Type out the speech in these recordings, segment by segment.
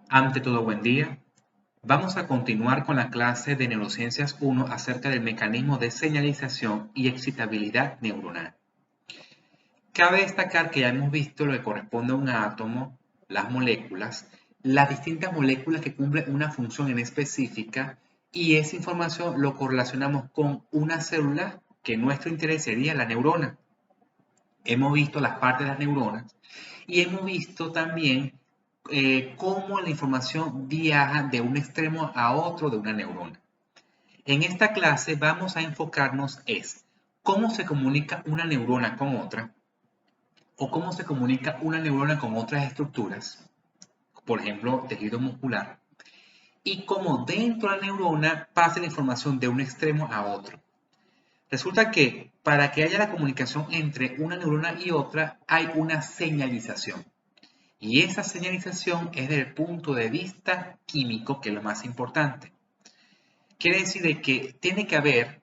Ante todo, buen día. Vamos a continuar con la clase de Neurociencias 1 acerca del mecanismo de señalización y excitabilidad neuronal. Cabe destacar que ya hemos visto lo que corresponde a un átomo, las moléculas, las distintas moléculas que cumplen una función en específica y esa información lo correlacionamos con una célula que en nuestro interés sería la neurona. Hemos visto las partes de las neuronas y hemos visto también cómo la información viaja de un extremo a otro de una neurona. En esta clase vamos a enfocarnos es cómo se comunica una neurona con otra o cómo se comunica una neurona con otras estructuras, por ejemplo, tejido muscular, y cómo dentro de la neurona pasa la información de un extremo a otro. Resulta que para que haya la comunicación entre una neurona y otra hay una señalización. Y esa señalización es desde el punto de vista químico, que es lo más importante. Quiere decir de que tiene que haber,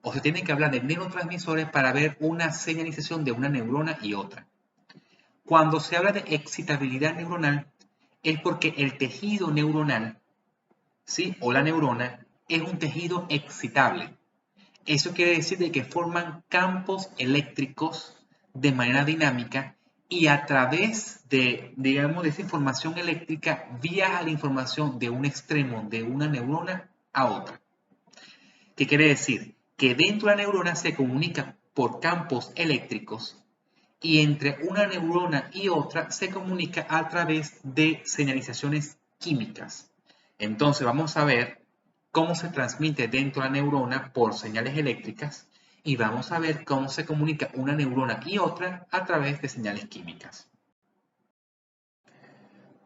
o se tiene que hablar de neurotransmisores para ver una señalización de una neurona y otra. Cuando se habla de excitabilidad neuronal, es porque el tejido neuronal, ¿sí? O la neurona, es un tejido excitable. Eso quiere decir de que forman campos eléctricos de manera dinámica y a través de, digamos, de esa información eléctrica viaja la información de un extremo de una neurona a otra. ¿Qué quiere decir? Que dentro de la neurona se comunica por campos eléctricos y entre una neurona y otra se comunica a través de señalizaciones químicas. Entonces vamos a ver cómo se transmite dentro de la neurona por señales eléctricas y vamos a ver cómo se comunica una neurona y otra a través de señales químicas.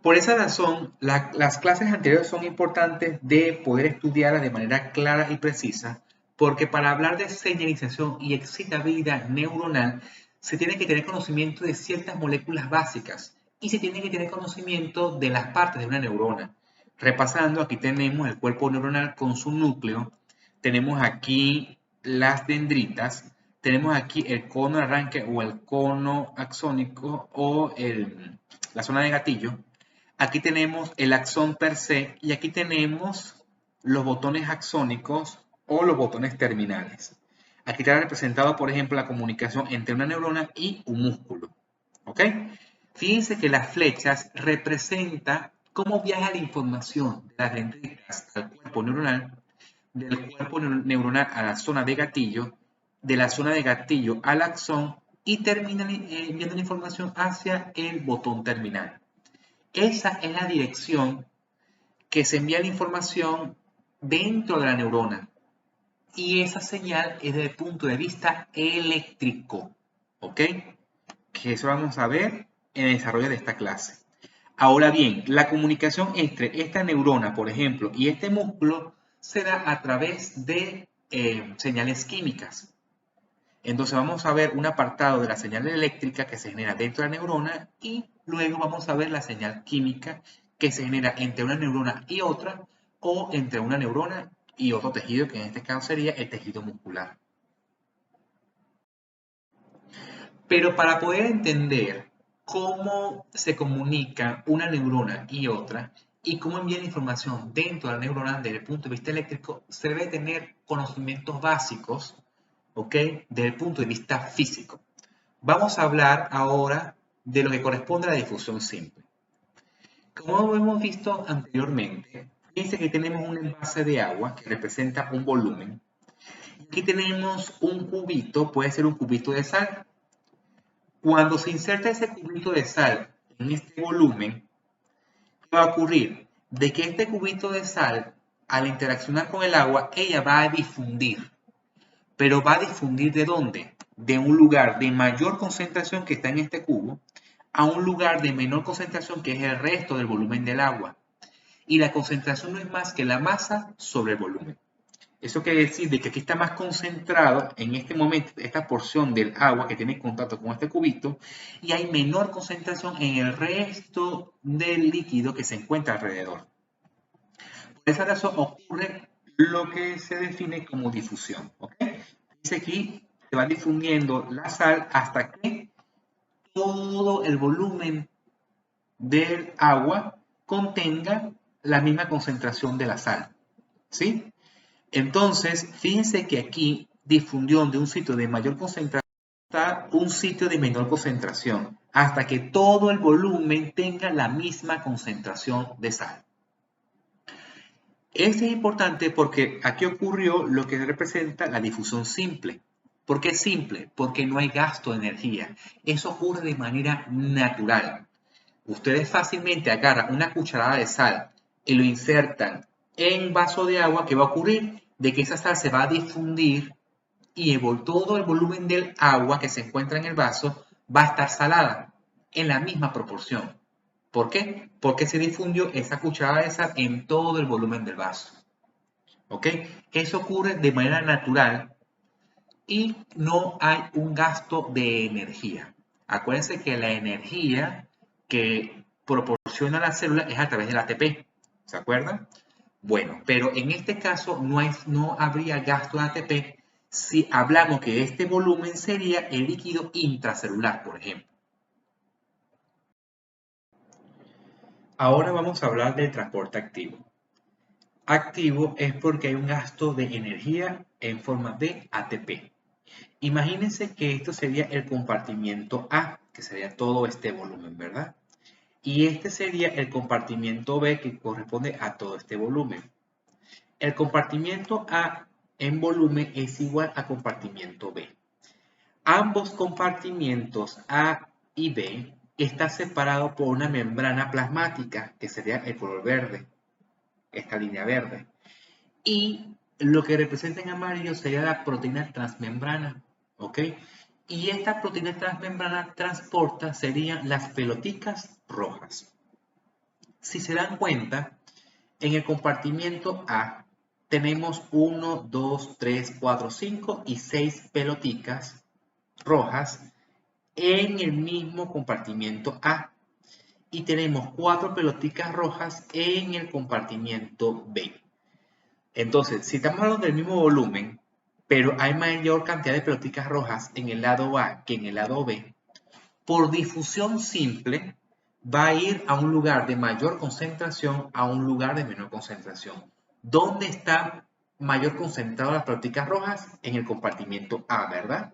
Por esa razón, las clases anteriores son importantes de poder estudiarlas de manera clara y precisa, porque para hablar de señalización y excitabilidad neuronal se tiene que tener conocimiento de ciertas moléculas básicas y se tiene que tener conocimiento de las partes de una neurona. Repasando, aquí tenemos el cuerpo neuronal con su núcleo, tenemos aquí las dendritas, tenemos aquí el cono de arranque o el cono axónico o la zona de gatillo. Aquí tenemos el axón per se y aquí tenemos los botones axónicos o los botones terminales. Aquí está representado, por ejemplo, la comunicación entre una neurona y un músculo. ¿Ok? Fíjense que las flechas representan cómo viaja la información de las dendritas al cuerpo neuronal, del cuerpo neuronal a la zona de gatillo, de la zona de gatillo al axón y termina enviando la información hacia el botón terminal. Esa es la dirección que se envía la información dentro de la neurona. Y esa señal es desde el punto de vista eléctrico. ¿Ok? Que eso vamos a ver en el desarrollo de esta clase. Ahora bien, la comunicación entre esta neurona, por ejemplo, y este músculo se da a través de señales químicas. Entonces vamos a ver un apartado de la señal eléctrica que se genera dentro de la neurona y luego vamos a ver la señal química que se genera entre una neurona y otra o entre una neurona y otro tejido que en este caso sería el tejido muscular. Pero para poder entender cómo se comunica una neurona y otra y cómo envía la información dentro de la neurona desde el punto de vista eléctrico, se debe tener conocimientos básicos, ¿ok? Desde el punto de vista físico. Vamos a hablar ahora de lo que corresponde a la difusión simple. Como hemos visto anteriormente, fíjense que tenemos un envase de agua que representa un volumen. Aquí tenemos un cubito, puede ser un cubito de sal. Cuando se inserta ese cubito de sal en este volumen, ¿qué va a ocurrir? De que este cubito de sal, al interaccionar con el agua, ella va a difundir. Pero va a difundir ¿de dónde? De un lugar de mayor concentración que está en este cubo a un lugar de menor concentración que es el resto del volumen del agua. Y la concentración no es más que la masa sobre el volumen. Eso quiere decir de que aquí está más concentrado en este momento esta porción del agua que tiene contacto con este cubito y hay menor concentración en el resto del líquido que se encuentra alrededor. Por esa razón ocurre lo que se define como difusión. ¿Okay? Dice aquí se va difundiendo la sal hasta que todo el volumen del agua contenga la misma concentración de la sal, ¿sí? Entonces, fíjense que aquí difundió de un sitio de mayor concentración a un sitio de menor concentración, hasta que todo el volumen tenga la misma concentración de sal. Esto es importante porque aquí ocurrió lo que representa la difusión simple. ¿Por qué simple? Porque no hay gasto de energía. Eso ocurre de manera natural. Ustedes fácilmente agarran una cucharada de sal y lo insertan en un vaso de agua. ¿Qué va a ocurrir? De que esa sal se va a difundir y todo el volumen del agua que se encuentra en el vaso va a estar salada en la misma proporción. ¿Por qué? Porque se difundió esa cucharada de sal en todo el volumen del vaso. ¿Ok? Eso ocurre de manera natural y no hay un gasto de energía. Acuérdense que la energía que proporciona la célula es a través del ATP. ¿Se acuerdan? Bueno, pero en este caso no habría gasto de ATP si hablamos que este volumen sería el líquido intracelular, por ejemplo. Ahora vamos a hablar del transporte activo. Activo es porque hay un gasto de energía en forma de ATP. Imagínense que esto sería el compartimiento A, que sería todo este volumen, ¿verdad? Y este sería el compartimiento B, que corresponde a todo este volumen. El compartimiento A en volumen es igual a compartimiento B. Ambos compartimientos A y B están separados por una membrana plasmática, que sería el color verde, esta línea verde. Y lo que representa en amarillo sería la proteína transmembrana, ¿ok? Y esta proteína transmembrana transporta serían las pelotitas rojas. Si se dan cuenta, en el compartimiento A tenemos 1, 2, 3, 4, 5 y 6 pelotitas rojas en el mismo compartimiento A. Y tenemos 4 pelotitas rojas en el compartimiento B. Entonces, si estamos hablando del mismo volumen, pero hay mayor cantidad de pelotitas rojas en el lado A que en el lado B, por difusión simple va a ir a un lugar de mayor concentración a un lugar de menor concentración. ¿Dónde está mayor concentrado las pelotitas rojas? En el compartimiento A, ¿verdad?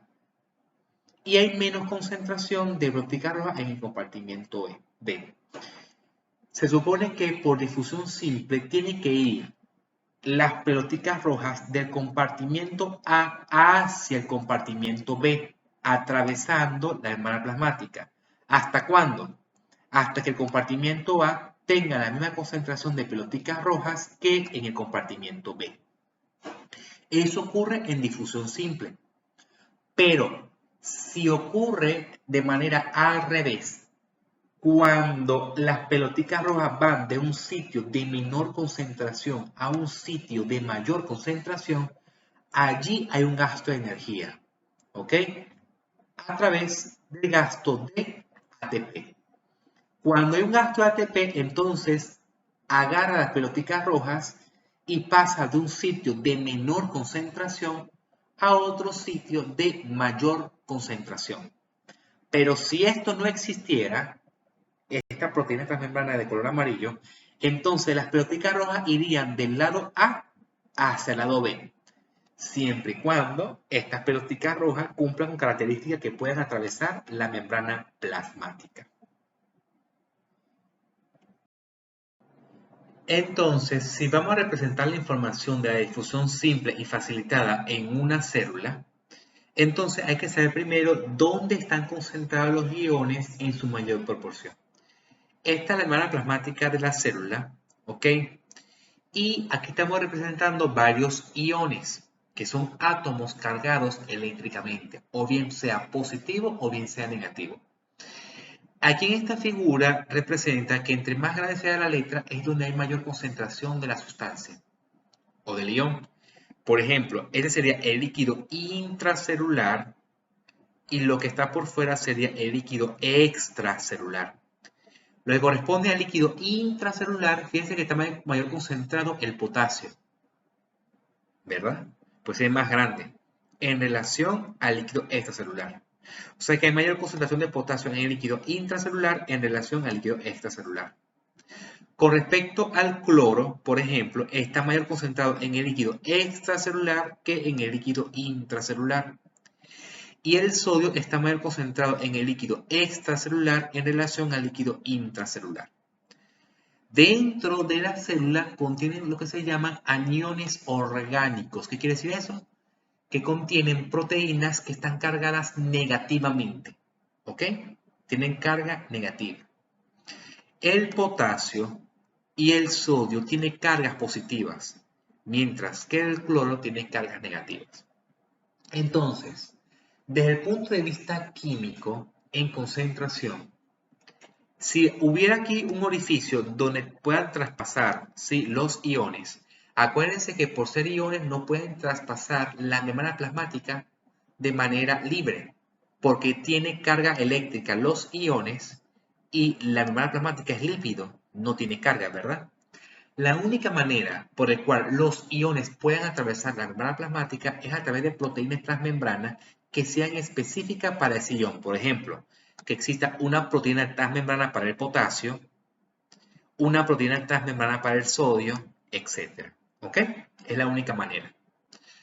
Y hay menos concentración de pelotitas rojas en el compartimiento B. Se supone que por difusión simple tiene que ir las pelotitas rojas del compartimiento A hacia el compartimiento B, atravesando la membrana plasmática. ¿Hasta cuándo? Hasta que el compartimiento A tenga la misma concentración de pelotitas rojas que en el compartimiento B. Eso ocurre en difusión simple. Pero si ocurre de manera al revés, cuando las pelotitas rojas van de un sitio de menor concentración a un sitio de mayor concentración, allí hay un gasto de energía, ¿ok? A través del gasto de ATP. Cuando hay un gasto de ATP, entonces agarra las pelotitas rojas y pasa de un sitio de menor concentración a otro sitio de mayor concentración. Pero si esto no existiera, esta proteína transmembrana de color amarillo, entonces las pelotitas rojas irían del lado A hacia el lado B, siempre y cuando estas pelotitas rojas cumplan con características que puedan atravesar la membrana plasmática. Entonces, si vamos a representar la información de la difusión simple y facilitada en una célula, entonces hay que saber primero dónde están concentrados los iones en su mayor proporción. Esta es la membrana plasmática de la célula, ¿ok? Y aquí estamos representando varios iones, que son átomos cargados eléctricamente, o bien sea positivo o bien sea negativo. Aquí en esta figura representa que entre más grande sea la letra es donde hay mayor concentración de la sustancia o del ion. Por ejemplo, este sería el líquido intracelular y lo que está por fuera sería el líquido extracelular. Lo que corresponde al líquido intracelular, fíjense que está mayor concentrado el potasio, ¿verdad? Pues es más grande en relación al líquido extracelular. O sea que hay mayor concentración de potasio en el líquido intracelular en relación al líquido extracelular. Con respecto al cloro, por ejemplo, está mayor concentrado en el líquido extracelular que en el líquido intracelular. Y el sodio está mayor concentrado en el líquido extracelular en relación al líquido intracelular. Dentro de la célula contienen lo que se llaman aniones orgánicos. ¿Qué quiere decir eso? Que contienen proteínas que están cargadas negativamente. ¿Ok? Tienen carga negativa. El potasio y el sodio tienen cargas positivas, mientras que el cloro tiene cargas negativas. Entonces, desde el punto de vista químico, en concentración, si hubiera aquí un orificio donde puedan traspasar, ¿sí?, los iones, acuérdense que por ser iones no pueden traspasar la membrana plasmática de manera libre, porque tiene carga eléctrica los iones y la membrana plasmática es lípido, no tiene carga, ¿verdad? La única manera por la cual los iones puedan atravesar la membrana plasmática es a través de proteínas transmembranas que sean específicas para ese ion. Por ejemplo, que exista una proteína transmembrana para el potasio, una proteína transmembrana para el sodio, etc. ¿Ok? Es la única manera.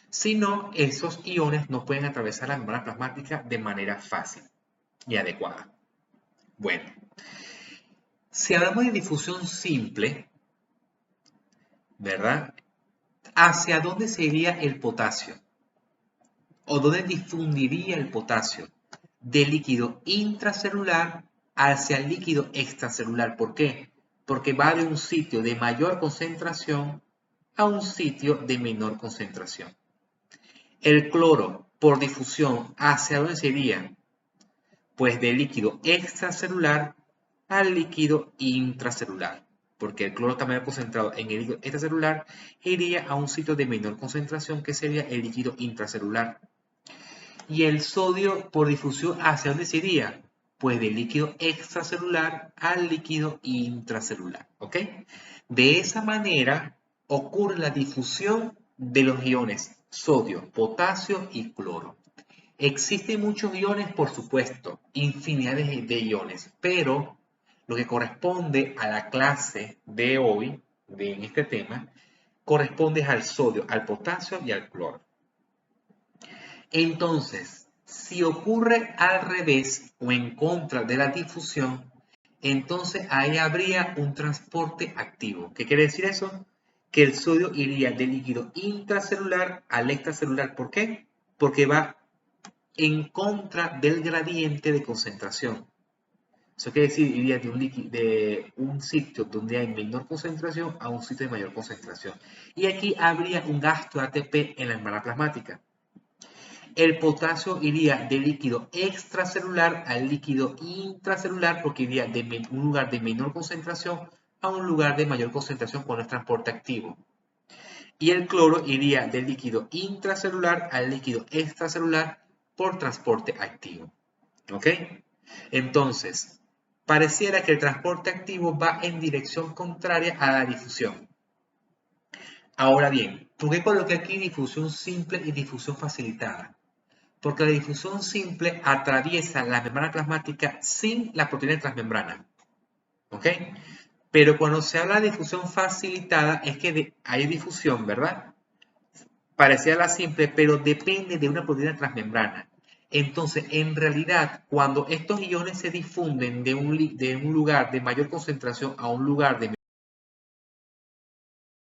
Si no, esos iones no pueden atravesar la membrana plasmática de manera fácil y adecuada. Bueno, si hablamos de difusión simple, ¿verdad? ¿Hacia dónde se iría el potasio? ¿O dónde difundiría el potasio? Del líquido intracelular hacia el líquido extracelular. ¿Por qué? Porque va de un sitio de mayor concentración a un sitio de menor concentración. El cloro, por difusión, ¿hacia dónde se iría? Pues del líquido extracelular al líquido intracelular, porque el cloro está mayor concentrado en el líquido extracelular, iría a un sitio de menor concentración que sería el líquido intracelular. Y el sodio por difusión, ¿hacia dónde se iría? Pues del líquido extracelular al líquido intracelular, ¿ok? De esa manera ocurre la difusión de los iones sodio, potasio y cloro. Existen muchos iones, por supuesto, infinidad de iones, pero lo que corresponde a la clase de hoy, en este tema, corresponde al sodio, al potasio y al cloro. Entonces, si ocurre al revés o en contra de la difusión, entonces ahí habría un transporte activo. ¿Qué quiere decir eso? Que el sodio iría del líquido intracelular al extracelular. ¿Por qué? Porque va en contra del gradiente de concentración. Eso quiere decir, iría de un sitio donde hay menor concentración a un sitio de mayor concentración. Y aquí habría un gasto de ATP en la membrana plasmática. El potasio iría del líquido extracelular al líquido intracelular porque iría de un lugar de menor concentración a un lugar de mayor concentración cuando es transporte activo. Y el cloro iría del líquido intracelular al líquido extracelular por transporte activo. ¿Ok? Entonces, pareciera que el transporte activo va en dirección contraria a la difusión. Ahora bien, ¿por qué coloqué aquí difusión simple y difusión facilitada? Porque la difusión simple atraviesa la membrana plasmática sin la proteína transmembrana. ¿Ok? Pero cuando se habla de difusión facilitada es que hay difusión, ¿verdad? Parecía la simple, pero depende de una proteína transmembrana. Entonces, en realidad, cuando estos iones se difunden de un lugar de mayor concentración a un lugar de